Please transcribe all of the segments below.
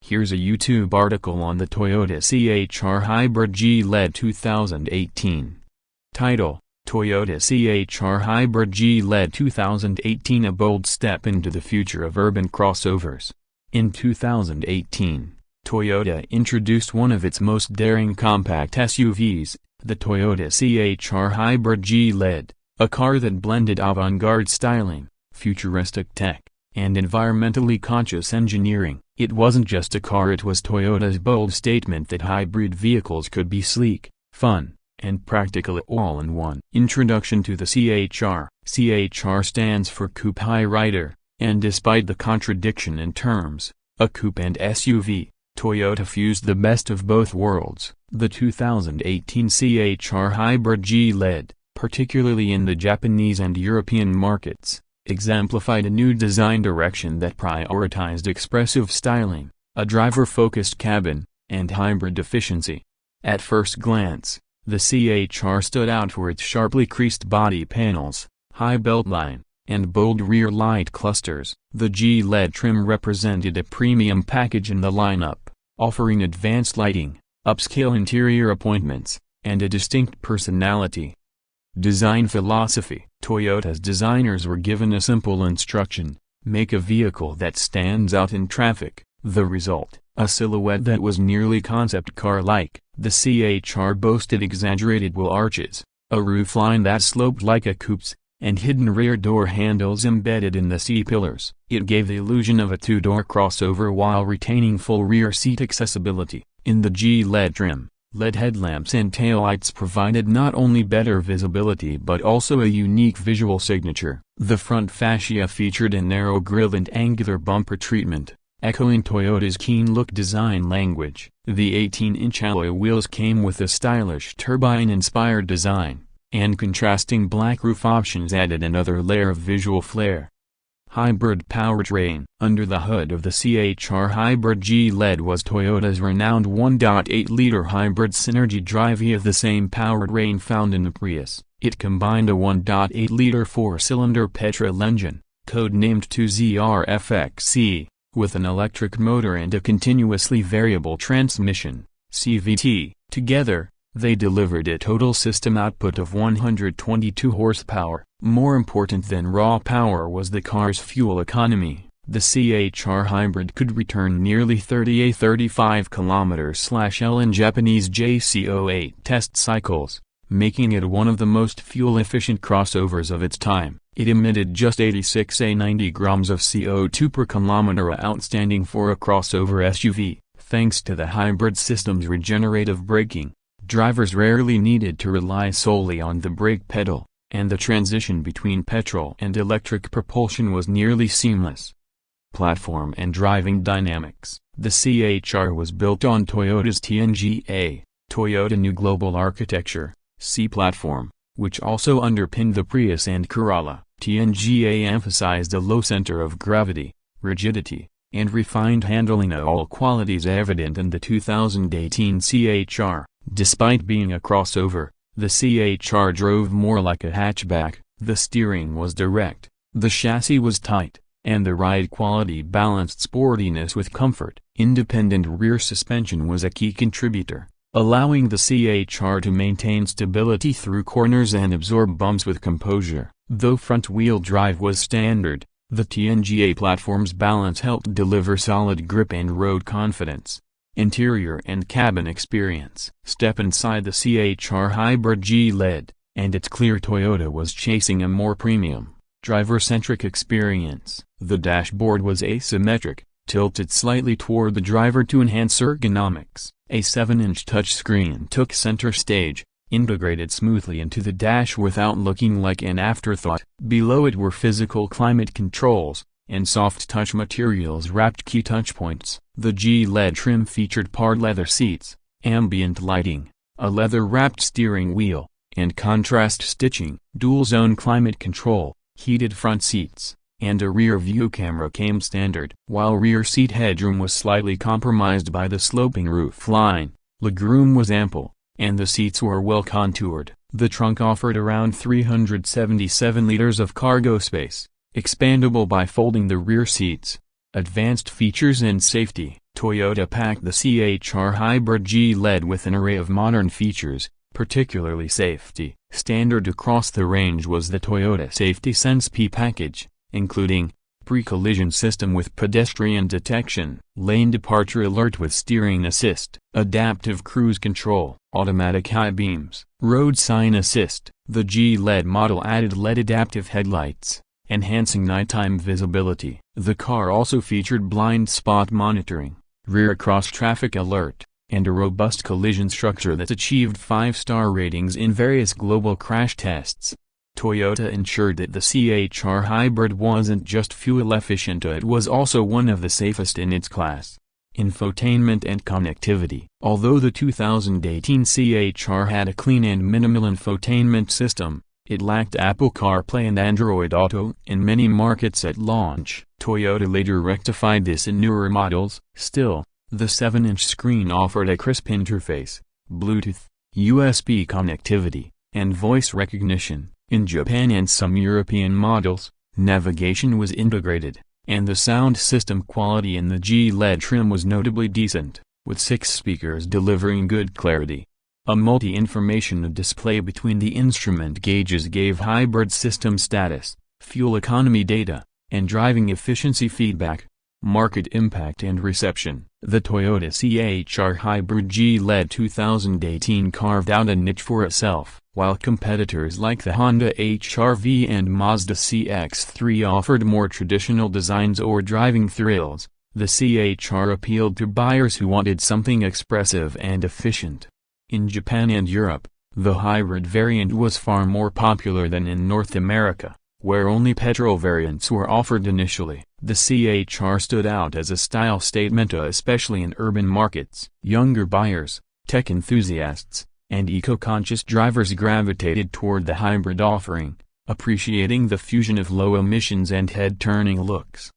Here's a YouTube article on the Toyota CHR Hybrid G-LED 2018. Title: Toyota CHR Hybrid G-LED 2018, a bold step into the future of urban crossovers. In 2018, Toyota introduced one of its most daring compact SUVs, the Toyota CHR Hybrid G-LED, a car that blended avant-garde styling, futuristic tech, and environmentally conscious engineering. It wasn't just a car, it was Toyota's bold statement that hybrid vehicles could be sleek, fun, and practical all in one. Introduction to the CHR. CHR stands for Coupe High Rider, and despite the contradiction in terms, a coupe and SUV, Toyota fused the best of both worlds. The 2018 CHR Hybrid G-LED, particularly in the Japanese and European markets, exemplified a new design direction that prioritized expressive styling, a driver-focused cabin, and hybrid efficiency. At first glance, the CHR stood out for its sharply creased body panels, high beltline, and bold rear light clusters. The G-LED trim represented a premium package in the lineup, offering advanced lighting, upscale interior appointments, and a distinct personality. Design philosophy. Toyota's designers were given a simple instruction: make a vehicle that stands out in traffic. The result, a silhouette that was nearly concept car-like. The CHR boasted exaggerated wheel arches, a roofline that sloped like a coupe's, and hidden rear door handles embedded in the C-pillars. It gave the illusion of a two-door crossover while retaining full rear seat accessibility. In the G-LED trim, LED headlamps and taillights provided not only better visibility but also a unique visual signature. The front fascia featured a narrow grille and angular bumper treatment, echoing Toyota's keen-look design language. The 18-inch alloy wheels came with a stylish turbine-inspired design, and contrasting black roof options added another layer of visual flair. Hybrid powertrain. Under the hood of the CHR Hybrid G-LED was Toyota's renowned 1.8-liter hybrid Synergy drive via the same powertrain found in the Prius. It combined a 1.8-liter four-cylinder petrol engine, codenamed 2ZR-FXC, with an electric motor and a continuously variable transmission, CVT. Together, they delivered a total system output of 122 horsepower. More important than raw power was the car's fuel economy. The CHR Hybrid could return nearly 35 km/L in Japanese JCO8 test cycles, making it one of the most fuel-efficient crossovers of its time. It emitted just 86 grams of CO2 per kilometer, outstanding for a crossover SUV. Thanks to the hybrid system's regenerative braking, drivers rarely needed to rely solely on the brake pedal, and the transition between petrol and electric propulsion was nearly seamless. Platform and driving dynamics. The CHR was built on Toyota's TNGA, Toyota New Global Architecture, C platform, which also underpinned the Prius and Corolla. TNGA emphasized a low center of gravity, rigidity, and refined handling, all qualities evident in the 2018 CHR. Despite being a crossover, the CHR drove more like a hatchback. The steering was direct, the chassis was tight, and the ride quality balanced sportiness with comfort. Independent rear suspension was a key contributor, allowing the CHR to maintain stability through corners and absorb bumps with composure. Though front-wheel drive was standard, the TNGA platform's balance helped deliver solid grip and road confidence. Interior and cabin experience. Step inside the CHR Hybrid G-LED, and it's clear Toyota was chasing a more premium, driver-centric experience. The dashboard was asymmetric, tilted slightly toward the driver to enhance ergonomics. A 7-inch touchscreen took center stage, integrated smoothly into the dash without looking like an afterthought. Below it were physical climate controls, and soft-touch materials wrapped key touchpoints. The G-LED trim featured part leather seats, ambient lighting, a leather-wrapped steering wheel, and contrast stitching. Dual-zone climate control, heated front seats, and a rear-view camera came standard. While rear seat headroom was slightly compromised by the sloping roof line, legroom was ample, and the seats were well contoured. The trunk offered around 377 liters of cargo space, expandable by folding the rear seats. Advanced features and safety. Toyota packed the CHR Hybrid G LED with an array of modern features, particularly safety. Standard across the range was the Toyota Safety Sense P package, including pre-collision system with pedestrian detection, lane departure alert with steering assist, adaptive cruise control, automatic high beams, road sign assist. The G LED model added LED adaptive headlights, enhancing nighttime visibility. The car also featured blind spot monitoring, rear cross-traffic alert, and a robust collision structure that achieved 5-star ratings in various global crash tests. Toyota ensured that the CHR Hybrid wasn't just fuel efficient, it was also one of the safest in its class. Infotainment and connectivity. Although the 2018 CHR had a clean and minimal infotainment system, it lacked Apple CarPlay and Android Auto in many markets at launch. Toyota later rectified this in newer models. Still, the 7-inch screen offered a crisp interface, Bluetooth, USB connectivity, and voice recognition. In Japan and some European models, navigation was integrated, and the sound system quality in the G LED trim was notably decent, with 6 speakers delivering good clarity. A multi-information display between the instrument gauges gave hybrid system status, fuel economy data, and driving efficiency feedback. Market impact and reception. The Toyota CHR Hybrid G LED 2018 carved out a niche for itself. While competitors like the Honda HR-V and Mazda CX-3 offered more traditional designs or driving thrills, the CHR appealed to buyers who wanted something expressive and efficient. In Japan and Europe, the hybrid variant was far more popular than in North America, where only petrol variants were offered initially. The CHR stood out as a style statement, especially in urban markets. Younger buyers, tech enthusiasts, and eco-conscious drivers gravitated toward the hybrid offering, appreciating the fusion of low emissions and head-turning looks.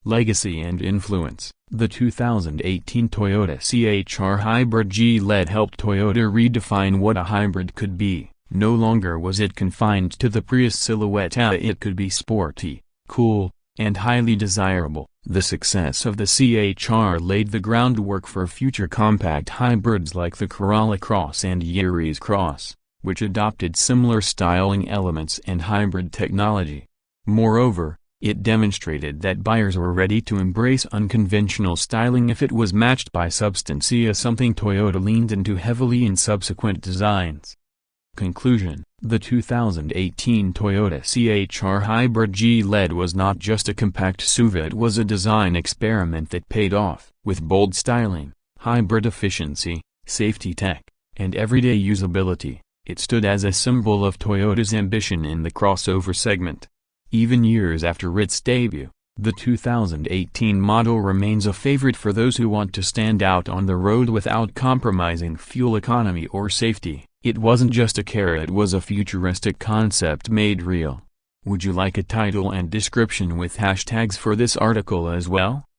Legacy and influence. The 2018 Toyota CHR Hybrid G LED helped Toyota redefine what a hybrid could be. No longer was it confined to the Prius silhouette, it could be sporty, cool, and highly desirable. The success of the CHR laid the groundwork for future compact hybrids like the Corolla Cross and Yaris Cross, which adopted similar styling elements and hybrid technology. Moreover, it demonstrated that buyers were ready to embrace unconventional styling if it was matched by substance, something Toyota leaned into heavily in subsequent designs. Conclusion. The 2018 Toyota CHR Hybrid G LED was not just a compact SUV, it was a design experiment that paid off. With bold styling, hybrid efficiency, safety tech, and everyday usability, it stood as a symbol of Toyota's ambition in the crossover segment. Even years after its debut, the 2018 model remains a favorite for those who want to stand out on the road without compromising fuel economy or safety. It wasn't just a car, it was a futuristic concept made real. Would you like a title and description with hashtags for this article as well?